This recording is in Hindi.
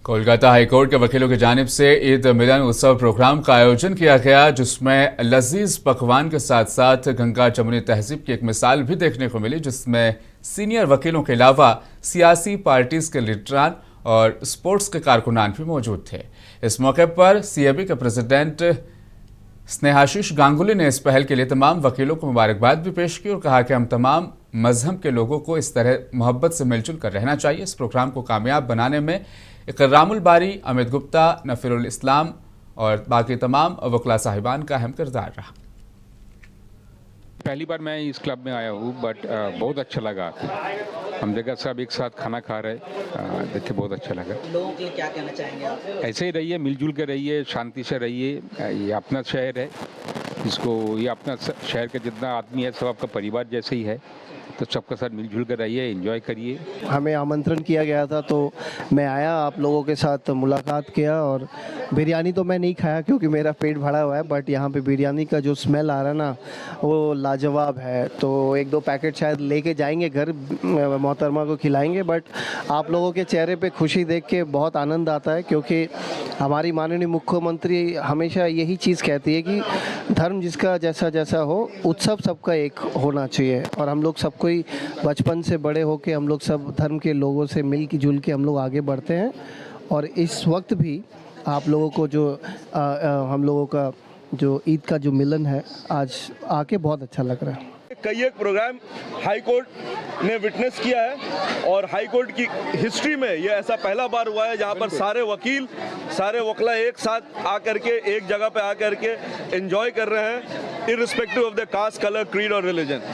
कोलकाता हाईकोर्ट के वकीलों की जानिब से ईद मिलन उत्सव प्रोग्राम का आयोजन किया गया, जिसमें लजीज पकवान के साथ साथ गंगा जमुनी तहजीब की एक मिसाल भी देखने को मिली, जिसमें सीनियर वकीलों के अलावा सियासी पार्टीज के लीडरान और स्पोर्ट्स के कारकुनान भी मौजूद थे। इस मौके पर सीएबी के प्रेसिडेंट स्नेहाशीष गांगुली ने इस पहल के लिए तमाम वकीलों को मुबारकबाद भी पेश की और कहा कि हम तमाम मजहब के लोगों को इस तरह मोहब्बत से मिलजुल कर रहना चाहिए। इस प्रोग्राम को कामयाब बनाने में इकरामुल बारी, अमित गुप्ता, नफीरुल इस्लाम और बाकी तमाम वकला साहिबान का अहम किरदार रहा। पहली बार मैं इस क्लब में आया हूँ, बट बहुत अच्छा लगा। हम जगह सब एक साथ खाना खा रहे, देख के बहुत अच्छा लगा। लोगों के लिए क्या कहना चाहेंगे आप? ऐसे ही रहिए, मिलजुल के रहिए, शांति से रहिए। ये अपना शहर है, इसको ये अपना शहर के जितना आदमी है सब आपका परिवार जैसे ही है, तो सबके साथ मिलजुल कर रहिए, एंजॉय करिए। हमें आमंत्रण किया गया था तो मैं आया, आप लोगों के साथ मुलाकात किया। और बिरयानी तो मैं नहीं खाया क्योंकि मेरा पेट भरा हुआ है, बट यहाँ पे बिरयानी का जो स्मेल आ रहा है ना, वो लाजवाब है। तो एक दो पैकेट शायद लेके जाएंगे घर, मोहतरमा को खिलाएंगे। बट आप लोगों के चेहरे पे खुशी देख के बहुत आनंद आता है, क्योंकि हमारी माननीय मुख्यमंत्री हमेशा यही चीज़ कहती है कि धर्म जिसका जैसा जैसा हो, उत्सव सबका एक होना चाहिए। और हम लोग सबको ही बचपन से बड़े होके हम लोग सब धर्म के लोगों से मिल जुल के हम लोग आगे बढ़ते हैं। और इस वक्त भी आप लोगों को जो हम लोगों का जो ईद का जो मिलन है, आज आके बहुत अच्छा लग रहा है। कई एक प्रोग्राम हाई कोर्ट ने विटनेस किया है और हाई कोर्ट की हिस्ट्री में ये ऐसा पहला बार हुआ है जहां पर सारे वकील, सारे वकला एक साथ आकर के एक जगह पे आकर के एंजॉय कर रहे हैं, irrespective of the caste, colour, creed और रिलीजन।